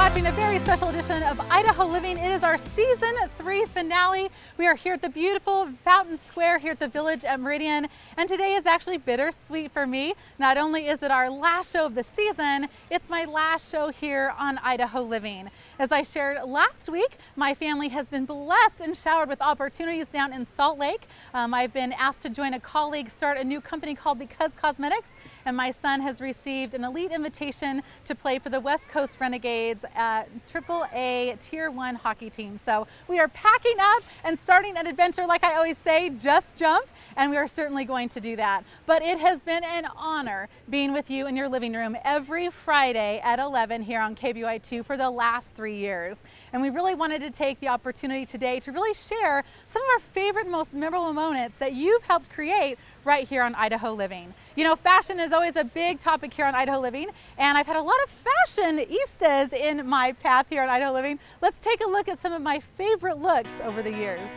watching a very special edition of Idaho Living. It is our season 3 finale. We are here at the beautiful Fountain Square here at the Village at Meridian. And today is actually bittersweet for me. Not only is it our last show of the season, it's my last show here on Idaho Living. As I shared last week, my family has been blessed and showered with opportunities down in Salt Lake. I've been asked to join a colleague start a new company called Because Cosmetics. And my son has received an elite invitation to play for the West Coast Renegades AAA Tier 1 hockey team. So we are packing up and starting an adventure, like I always say, just jump, and we are certainly going to do that. But it has been an honor being with you in your living room every Friday at 11 here on KBY2 for the last 3 years. And we really wanted to take the opportunity today to really share some of our favorite, most memorable moments that you've helped create right here on Idaho Living. You know, fashion is always a big topic here on Idaho Living, and I've had a lot of fashionistas in my path here on Idaho Living. Let's take a look at some of my favorite looks over the years.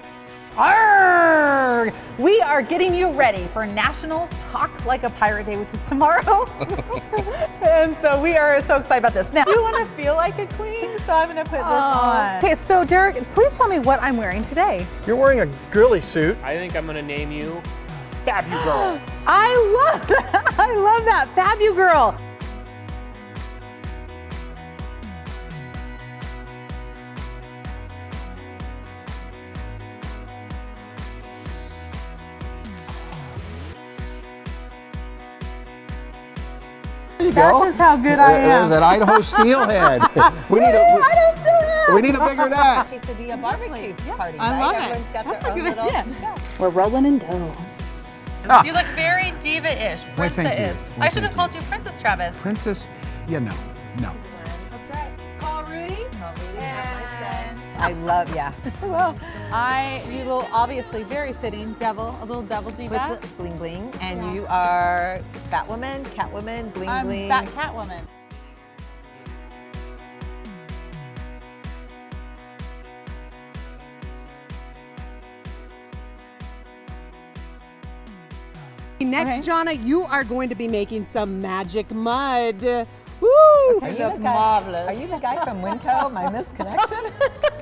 Arrgh! We are getting you ready for National Talk Like a Pirate Day, which is tomorrow. And so we are so excited about this. Now, do you want to feel like a queen? So I'm going to put this on. Okay, so Derek, please tell me what I'm wearing today. You're wearing a girly suit. I think I'm going to name you Fabu Girl. I love that. I love that. Fabu Girl. That's just how good I am. There's an Idaho steelhead. we need a bigger net. Quesadilla barbecue party. I love it. Everyone's got That's their a good own little. idea. Yeah. We're rolling in dough. You look very diva-ish. Why, thank you. Princess-ish. Why, I should have thank called you Princess Travis. Princess, yeah, no. That's right. Call Rudy. I love, yeah. Well, you little, obviously very fitting devil, a little devil diva. With bling bling, and you are Batwoman, Catwoman, bling I'm bling. Bat Catwoman. Next, Okay. Jonna, you are going to be making some magic mud. Woo! Are you the guy? Are you the guy from Winco? My misconnection.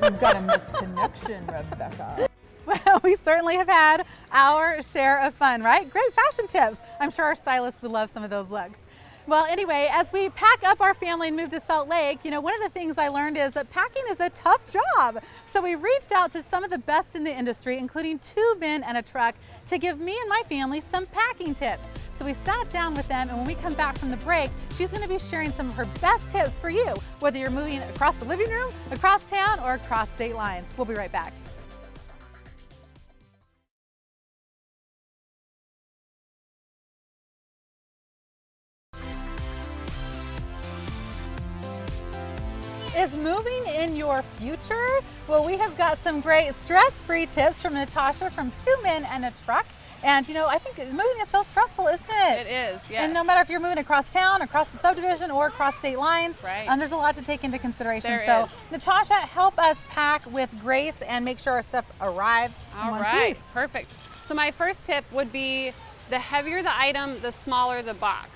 You've got a misconnection, Rebecca. Well, we certainly have had our share of fun, right? Great fashion tips. I'm sure our stylists would love some of those looks. Well, anyway, as we pack up our family and move to Salt Lake, you know, one of the things I learned is that packing is a tough job. So we reached out to some of the best in the industry, including 2 men and a truck, to give me and my family some packing tips. So we sat down with them, and when we come back from the break, she's going to be sharing some of her best tips for you, whether you're moving across the living room, across town, or across state lines. We'll be right back. Is moving in your future? Well, we have got some great stress-free tips from Natasha from 2 Men and a Truck. And you know, I think moving is so stressful, isn't it? It is, yes. And no matter if you're moving across town, across the subdivision, or across state lines, right. There's a lot to take into consideration. There so, is. Natasha, help us pack with grace and make sure our stuff arrives in All one right, piece. perfect. So my first tip would be the heavier the item, the smaller the box.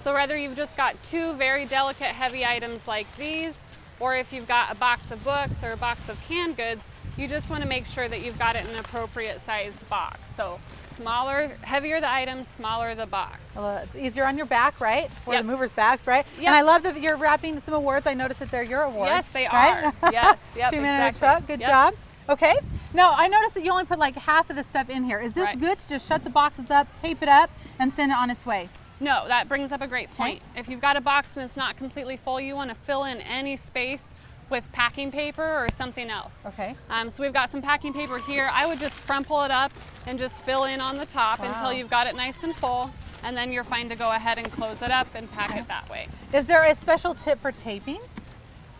So whether you've just got 2 very delicate heavy items like these, or if you've got a box of books or a box of canned goods, you just want to make sure that you've got it in an appropriate sized box. So smaller, heavier the item, smaller the box. Well, it's easier on your back, right? For Yep. the movers' backs, right? Yep. And I love that you're wrapping some awards. I noticed that they're your awards. Yes, they right? are. Yes, yep, 2 Men and a exactly. Truck. Good Yep. job. Okay. Now, I noticed that you only put like half of the stuff in here. Is this Right. good to just shut the boxes up, tape it up, and send it on its way? No, that brings up a great point. If you've got a box and it's not completely full, you want to fill in any space with packing paper or something else. Okay. So we've got some packing paper here. I would just crumple it up and just fill in on the top until you've got it nice and full, and then you're fine to go ahead and close it up and pack it that way. Is there a special tip for taping?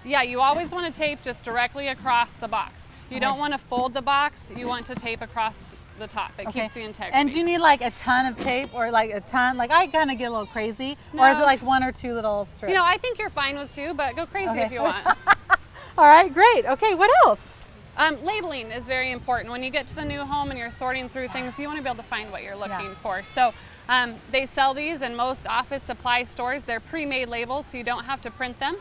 Yeah, you always want to tape just directly across the box. You don't want to fold the box, you want to tape across the top. It keeps the integrity. And do you need like a ton of tape or like a ton? Like I kind of get a little crazy. Or is it No. like 1 or 2 little strips? You know, I think you're fine with 2, but go crazy Okay. if you want. All right, great. Okay, what else? Labeling is very important. When you get to the new home and you're sorting through things, you want to be able to find what you're looking for. So they sell these in most office supply stores. They're pre-made labels, so you don't have to print them.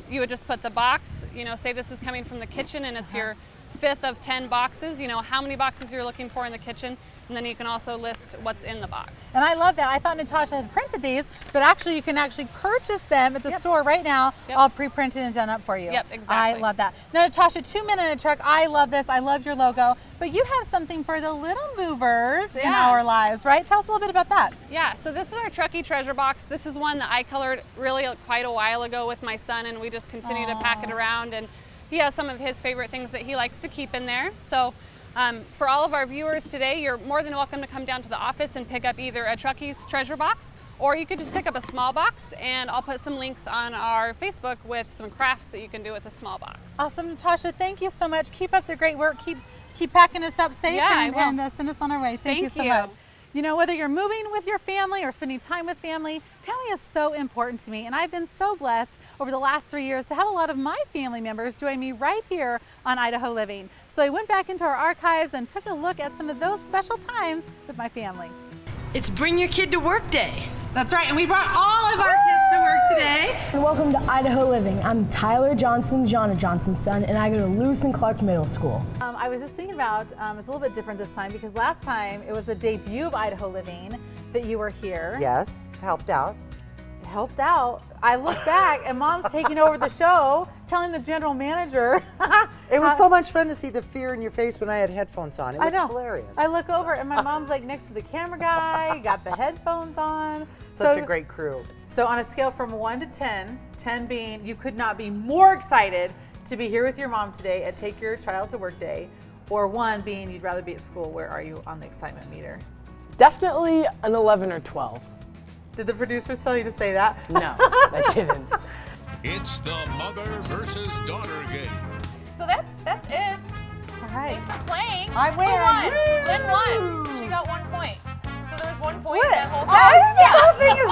You would just put the box, you know, say this is coming from the kitchen and it's your 5th of 10 boxes, you know, how many boxes you're looking for in the kitchen, and then you can also list what's in the box. And I love that. I thought Natasha had printed these, but actually you can actually purchase them at the store right now, all pre-printed and done up for you. Yep, exactly. I love that. Now Natasha, 2 Men in a Truck, I love this. I love your logo, but you have something for the little movers in our lives, right? Tell us a little bit about that. Yeah, so this is our Truckee treasure box. This is one that I colored really quite a while ago with my son, and we just continue to pack it around, and he has some of his favorite things that he likes to keep in there. So for all of our viewers today, you're more than welcome to come down to the office and pick up either a Truckee's treasure box, or you could just pick up a small box, and I'll put some links on our Facebook with some crafts that you can do with a small box. Awesome, Natasha. Thank you so much. Keep up the great work. Keep packing us up safe and send us on our way. Thank you so much. You know, whether you're moving with your family or spending time with family, family is so important to me. And I've been so blessed over the last 3 years to have a lot of my family members join me right here on Idaho Living. So I went back into our archives and took a look at some of those special times with my family. It's Bring Your Kid to Work Day. That's right, and we brought all of our kids to work today. And welcome to Idaho Living. I'm Tyler Johnson, Jonna Johnson's son, and I go to Lewis and Clark Middle School. I was just thinking about, it's a little bit different this time because last time it was the debut of Idaho Living that you were here. Yes, helped out. It helped out. I look back and Mom's taking over the show, telling the general manager. It was so much fun to see the fear in your face when I had headphones on. It was hilarious. I look over and my mom's like next to the camera guy, got the headphones on. Such a great crew. So on a scale from 1 to 10, 10 being you could not be more excited to be here with your mom today at Take Your Child to Work Day, or 1 being you'd rather be at school, where are you on the excitement meter? Definitely an 11 or 12. Did the producers tell you to say that? No, I didn't. It's the mother versus daughter game. So that's it. All right. Thanks for playing. I win. Lynn won. She got 1 point. So there's 1 point in that whole thing. The whole thing is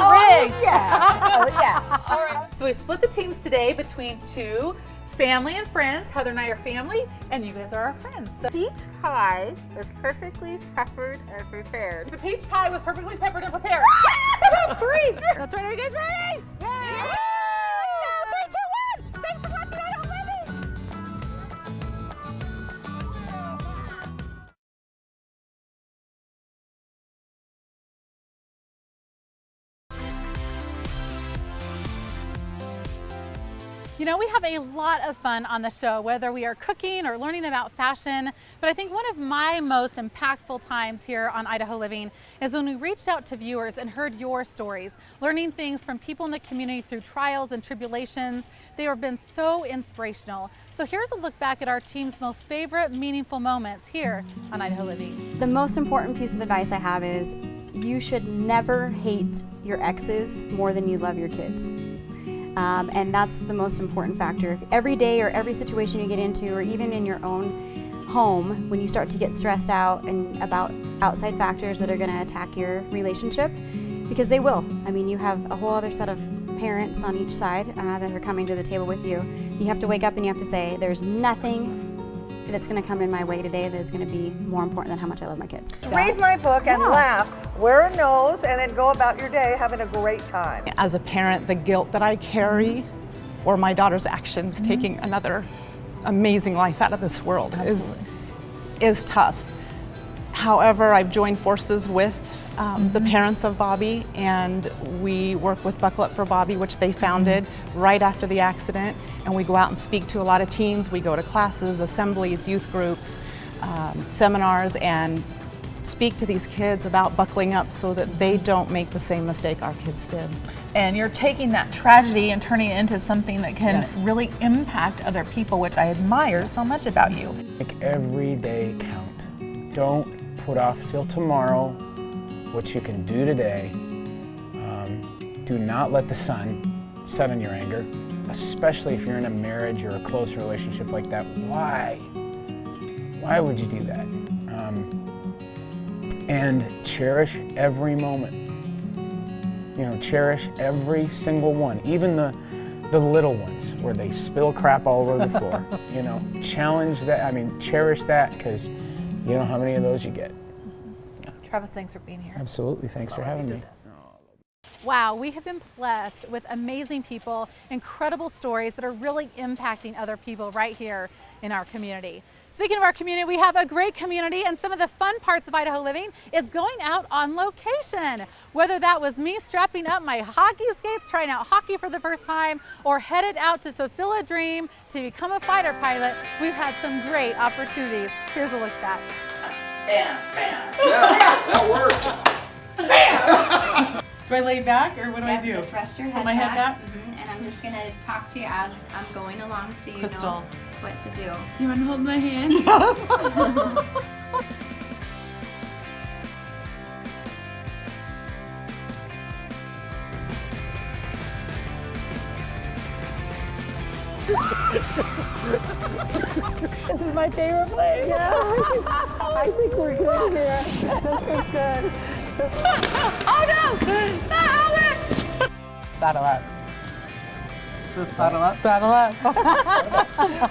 rigged. Yeah. Oh, yeah. All right. So we split the teams today between 2 family and friends. Heather and I are family, and you guys are our friends. So peach pie was perfectly peppered and prepared. The peach pie was perfectly peppered and prepared. 3. That's right. Are you guys ready? Yeah. 3, 2, 1. Thanks for watching Idaho Living. You know, we have a lot of fun on the show, whether we are cooking or learning about fashion, but I think one of my most impactful times here on Idaho Living is when we reached out to viewers and heard your stories, learning things from people in the community through trials and tribulations. They have been so inspirational. So here's a look back at our team's most favorite meaningful moments here on Idaho Living. The most important piece of advice I have is you should never hate your exes more than you love your kids. And that's the most important factor. If every day or every situation you get into, or even in your own home, when you start to get stressed out and about outside factors that are going to attack your relationship, because they will. I mean, you have a whole other set of parents on each side that are coming to the table with you. You have to wake up and you have to say, there's nothing that's going to come in my way today that is going to be more important than how much I love my kids. Read my book and laugh, wear a nose, and then go about your day having a great time. As a parent, the guilt that I carry for my daughter's actions, taking another amazing life out of this world is tough. However, I've joined forces with the parents of Bobby, and we work with Buckle Up for Bobby, which they founded right after the accident, and we go out and speak to a lot of teens. We go to classes, assemblies, youth groups, seminars, and speak to these kids about buckling up so that they don't make the same mistake our kids did. And you're taking that tragedy and turning it into something that can really impact other people, which I admire so much about you. Make every day count. Don't put off till tomorrow what you can do today. Do not let the sun set on your anger, especially if you're in a marriage or a close relationship like that. Why? Why would you do that? And cherish every moment. You know, cherish every single one, even the little ones where they spill crap all over the floor. You know, challenge that. I mean, cherish that, because you know how many of those you get. Travis, thanks for being here. Absolutely, thanks for having me. Wow, we have been blessed with amazing people, incredible stories that are really impacting other people right here in our community. Speaking of our community, we have a great community, and some of the fun parts of Idaho Living is going out on location. Whether that was me strapping up my hockey skates, trying out hockey for the first time, or headed out to fulfill a dream to become a fighter pilot, we've had some great opportunities. Here's a look back. Bam, bam. Yeah, that worked. Bam. Do I lay back or what do I do? Just rest your head Put my head back. And I'm just gonna talk to you as I'm going along so you know what to do. Do you want to hold my hand? This is my favorite place. Yeah, I think we're good here. This is good. Oh no! Not Albert! Saddle up. Just saddle up? Saddle up.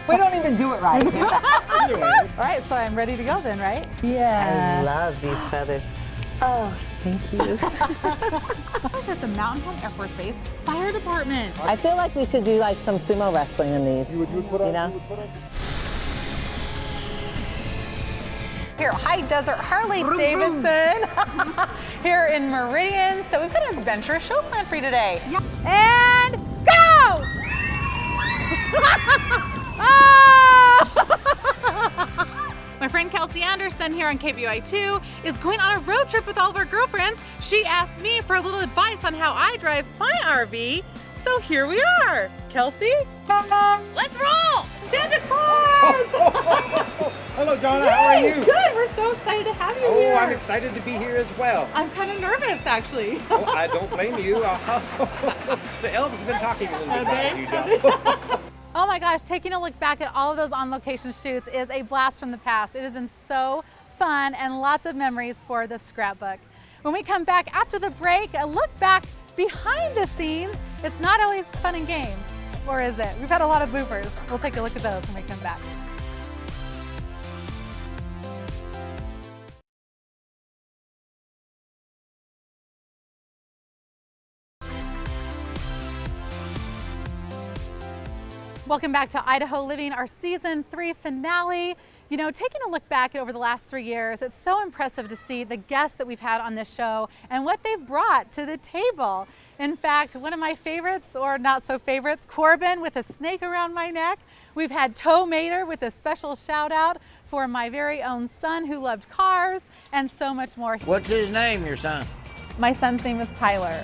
We don't even do it right. All right, so I'm ready to go then, right? Yeah. I love these feathers. Oh, thank you. At the Mountain Home Air Force Base Fire Department. I feel like we should do like some sumo wrestling in these. You know? Here, High Desert Harley Davidson here in Meridian. So we've got an adventurous show planned for you today. Yeah. And go! My friend Kelsey Anderson here on KBOI2 is going on a road trip with all of our girlfriends. She asked me for a little advice on how I drive my RV. So here we are. Kelsey? Let's roll! Santa Claus! Hello, Donna. How are you? Good. We're so excited to have you here. Oh, I'm excited to be here as well. I'm kind of nervous, actually. Oh, I don't blame you. The elves have been talking a little bit about you, Donna. Oh my gosh, taking a look back at all of those on-location shoots is a blast from the past. It has been so fun and lots of memories for the scrapbook. When we come back after the break, a look back behind the scenes. It's not always fun and games, or is it? We've had a lot of bloopers. We'll take a look at those when we come back. Welcome back to Idaho Living, our season 3 finale. You know, taking a look back over the last 3 years, it's so impressive to see the guests that we've had on this show and what they've brought to the table. In fact, one of my favorites, or not so favorites, Corbin with a snake around my neck. We've had Toe Mater with a special shout out for my very own son who loved cars, and so much more. What's his name, your son? My son's name is Tyler.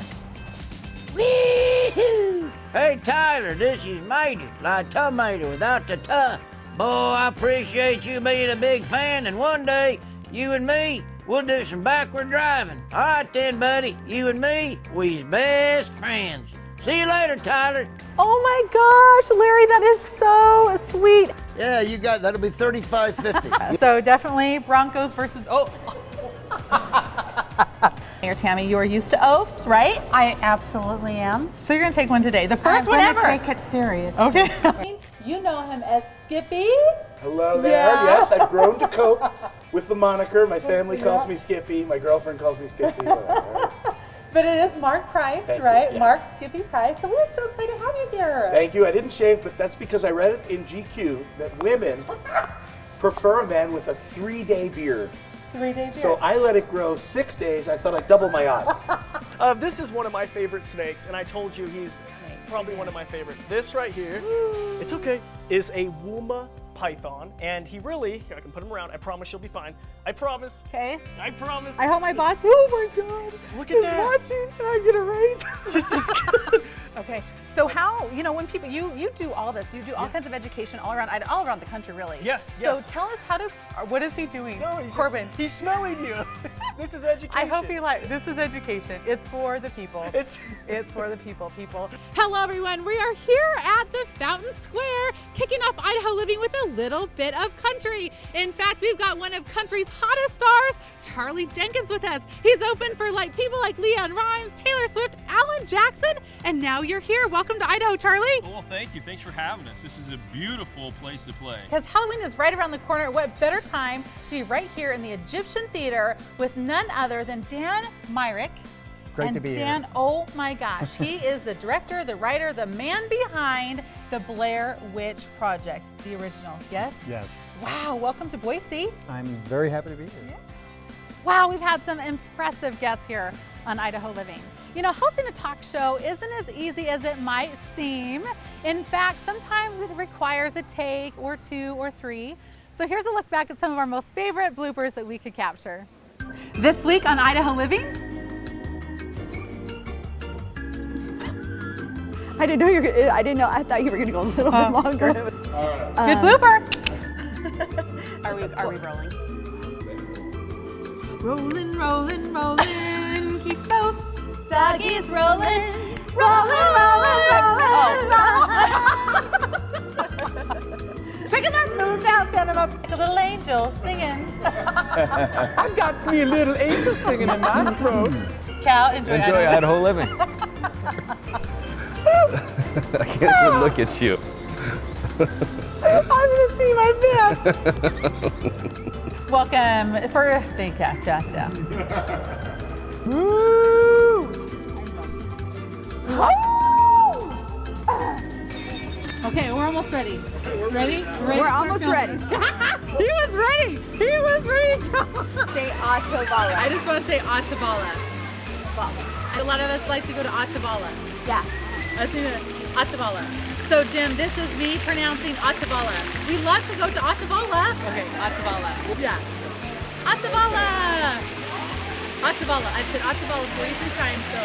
Wee-hoo! Hey Tyler, this is Mater, like tomato without the tuh. Boy, I appreciate you being a big fan, and one day, you and me, we'll do some backward driving. All right then, buddy, you and me, we's best friends. See you later, Tyler. Oh my gosh, Larry, that is so sweet. Yeah, you got, that'll be $35.50. So definitely Broncos versus, Here, Tammy, you are used to oaths, right? I absolutely am. So you're gonna take one today. The first one ever. Take it serious. Okay. You know him as Skippy. Hello there. Yeah. Yes, I've grown to cope with the moniker. My family calls me Skippy. My girlfriend calls me Skippy. But it is Mark Price, Thank right? you, yes. Mark Skippy Price. So we're so excited to have you here. Thank you. I didn't shave, but that's because I read it in GQ that women prefer a man with a 3-day beard. 3-day beard. So I let it grow 6 days. I thought I'd double my odds. This is one of my favorite snakes, and I told you he's probably one of my favorite. This right here, it's okay, is a Wuma python, and he really, I can put him around, I promise you'll be fine. I promise. Okay. I promise. I hope my boss, oh my God, look at that. watching and I get a raise. This is good. Okay, so how, you know, when people, you do all this, you do all kinds of education all around the country, really. Yes, So tell us how to, what is he doing? No, he's Corbin. he's smelling you. This is education. I hope you like, this is education. It's for the people. It's for the people. Hello everyone, we are here at the Fountain Square, kicking off Idaho Living with a little bit of country. In fact, we've got one of country's hottest stars, Charlie Jenkins, with us. He's open for people like Leanne Rimes, Taylor Swift, Alan Jackson, and now you're here. Welcome to Idaho, Charlie. Well, thank you. Thanks for having us. This is a beautiful place to play. Because Halloween is right around the corner. What better time to be right here in the Egyptian Theater with none other than Dan Myrick Great to be here. Dan, oh my gosh, he is the director, the writer, the man behind the Blair Witch Project, the original, yes? Yes. Wow, welcome to Boise. I'm very happy to be here. Wow, we've had some impressive guests here on Idaho Living. You know, hosting a talk show isn't as easy as it might seem. In fact, sometimes it requires a take or two or three. So here's a look back at some of our most favorite bloopers that we could capture. This week on Idaho Living. I didn't know you were. I didn't know. I thought you were going to go a little bit longer. Good blooper. Are we rolling? Rolling, rolling, rolling. Keep those doggies rolling. Rolling, rolling, rolling. Shake 'em up, move down, stand 'em up like a little angel singing. I got me a little angel singing in my throat. Cal, enjoy Idaho Living. I can't even look at you. I'm gonna see my best. Welcome for the cha-cha-cha. Woo! Okay, we're almost ready. Ready? We're almost ready. He was ready. He was ready. Say Ottavala. I just want to say Ottavala. A lot of us like to go to Ottavala. Yeah. Let's do it. Ottavala. So Jim, this is me pronouncing Ottavala. We love to go to Ottavala. Okay, Ottavala. Yeah. Ottavala. Ottavala. I said Ottavala 43 times, so.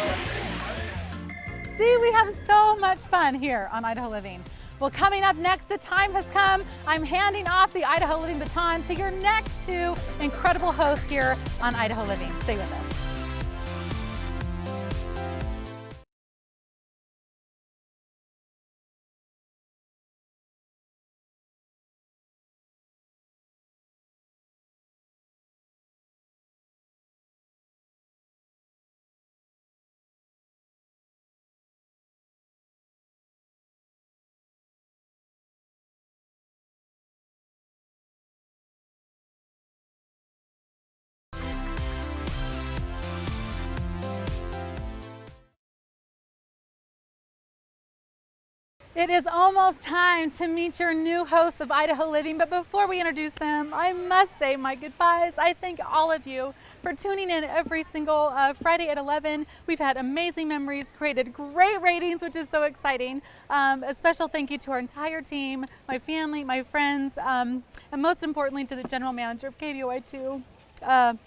See, we have so much fun here on Idaho Living. Well, coming up next, the time has come. I'm handing off the Idaho Living baton to your next two incredible hosts here on Idaho Living. Stay with us. It is almost time to meet your new hosts of Idaho Living, but before we introduce them, I must say my goodbyes. I thank all of you for tuning in every single Friday at 11. We've had amazing memories, created great ratings, which is so exciting. A special thank you to our entire team, my family, my friends, and most importantly to the general manager of KBOI2,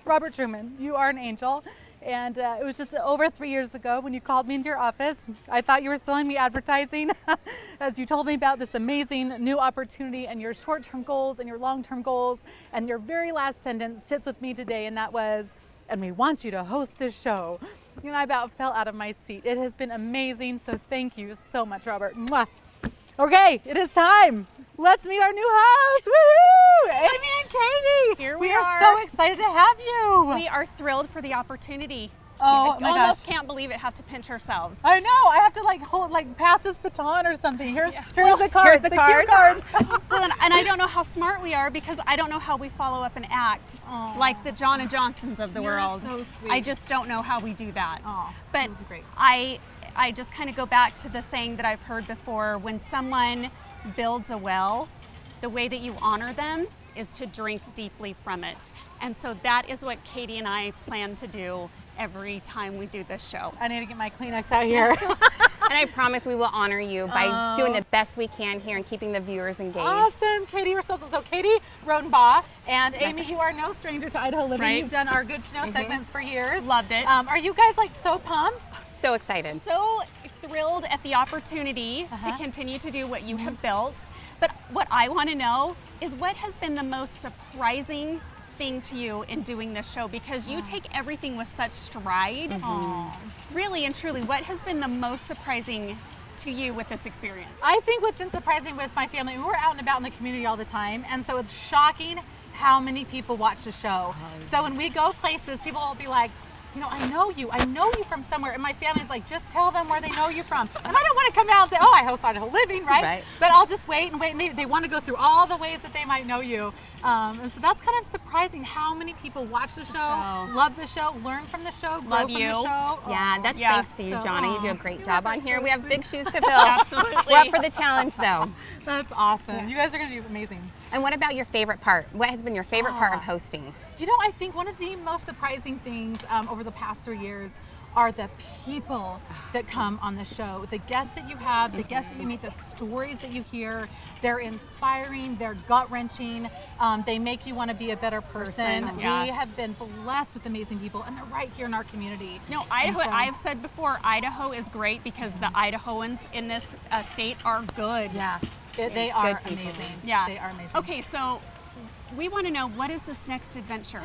Robert Truman. You are an angel. And it was just over 3 years ago when you called me into your office. I thought you were selling me advertising as you told me about this amazing new opportunity and your short-term goals and your long-term goals. And your very last sentence sits with me today, and that was, and we want you to host this show. You know, I about fell out of my seat. It has been amazing, so thank you so much, Robert. Mwah. Okay, it is time. Let's meet our new hosts. Woohoo! Amy and Katie. Here we are so excited to have you. We are thrilled for the opportunity. Oh I my almost gosh. can't believe it. Have to pinch ourselves. I know. I have to pass this baton or something. Here's the cards. Here's the cue cards. Well, and I don't know how smart we are because I don't know how we follow up an act like the John and Johnsons of the You're world. so sweet. I just don't know how we do that. But great. I just kind of go back to the saying that I've heard before: when someone builds a well, the way that you honor them is to drink deeply from it. And so that is what Katie and I plan to do every time we do this show. I need to get my Kleenex out here. And I promise we will honor you by doing the best we can here and keeping the viewers engaged. Awesome, Katie. We're so Katie Rodenbaugh and Amy, you are no stranger to Idaho Living. Right. You've done our Good to Know segments for years. Loved it. Are you guys so pumped? So excited. So thrilled at the opportunity to continue to do what you have built. But what I want to know is what has been the most surprising thing to you in doing this show, because you take everything with such stride. Really and truly, what has been the most surprising to you with this experience? I think what's been surprising with my family, we're out and about in the community all the time, and so it's shocking how many people watch the show. So when we go places, people will be like, you know, I know you from somewhere. And my family's like, just tell them where they know you from. And I don't want to come out and say, oh, I host Idaho Living, right? But I'll just wait. And they want to go through all the ways that they might know you. And so that's kind of surprising how many people watch the show, love the show, learn from the show, grow from the show. Yeah, that's thanks to you, Jonna. You do a great job on here. so We have big sweet. shoes to fill. Absolutely. We're up for the challenge, though. That's awesome. You guys are going to do amazing. And what about your favorite part? What has been your favorite part of hosting? You know, I think one of the most surprising things over the past 3 years are the people that come on the show, the guests that you have, the guests that you meet, the stories that you hear. They're inspiring, they're gut-wrenching, they make you want to be a better person. We have been blessed with amazing people, and they're right here in our community. No, Idaho, I've said before, Idaho is great because the Idahoans in this state are good. Yeah, they are amazing. Yeah. They are amazing. Okay, so we want to know, what is this next adventure?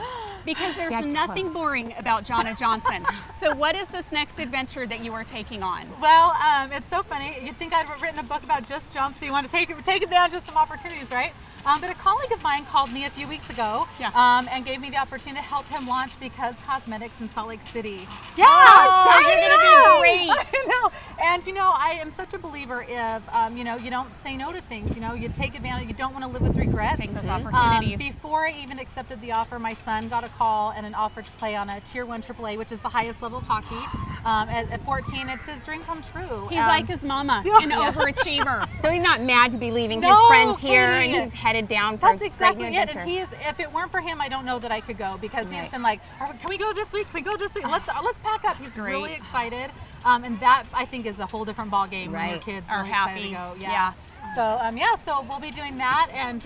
Because there's Yeah, tell nothing boring about Jonna Johnson. So what is this next adventure that you are taking on? Well, it's so funny. You'd think I'd written a book about just jumps, so you want to take advantage of some opportunities, right? But a colleague of mine called me a few weeks ago and gave me the opportunity to help him launch Because Cosmetics in Salt Lake City. Yeah, so you're going to be great. I know. And you know, I am such a believer if you know, you don't say no to things. You know, you take advantage. You don't want to live with regrets. Take those opportunities. Before I even accepted the offer, my son got a call and an offer to play on a Tier 1 AAA, which is the highest level of hockey. At 14, it's his dream come true. He's like his mama, an overachiever. So he's not mad to be leaving his No, friends here, and Katie. he's headed down for That's exactly a great new it. adventure. And he is. If it weren't for him, I don't know that I could go because he's been like, can we go this week? Can we go this week? Let's pack up. He's really excited, and that I think is a whole different ball game when your kids are really happy. excited to go. So so we'll be doing that and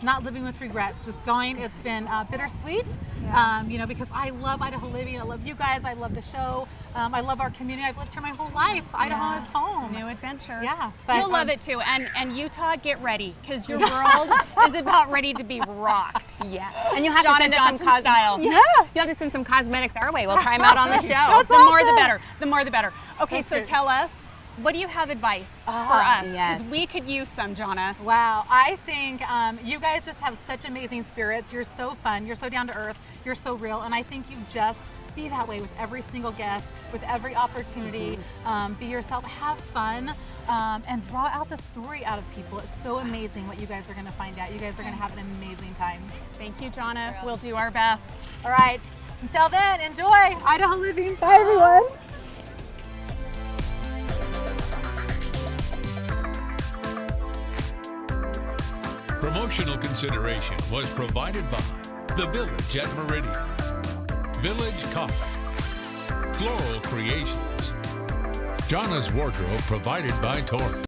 not living with regrets. Just going. It's been bittersweet, you know, because I love Idaho Living. I love you guys. I love the show. I love our community. I've lived here my whole life. Idaho is home. New adventure. Yeah, You'll love it too. And Utah, get ready because your world is about ready to be rocked. Yeah, and you'll have Jonna to send Johnson us some style. You'll have to send some cosmetics our way. We'll try them out on the show. The more the better. The more the better. Okay, That's so good. tell us, what do you have advice for us? Because yes. we could use some, Jonna. Wow, I think you guys just have such amazing spirits. You're so fun. You're so down to earth. You're so real. And I think you just be that way with every single guest, with every opportunity. Be yourself, have fun, and draw out the story out of people. It's so amazing what you guys are going to find out. You guys are going to have an amazing time. Thank you, Jonna. We'll do our best. All right. Until then, enjoy Idaho Living. Bye, everyone. Promotional consideration was provided by The Village at Meridian, Village Coffee, Floral Creations, Jonna's Wardrobe provided by Torrance.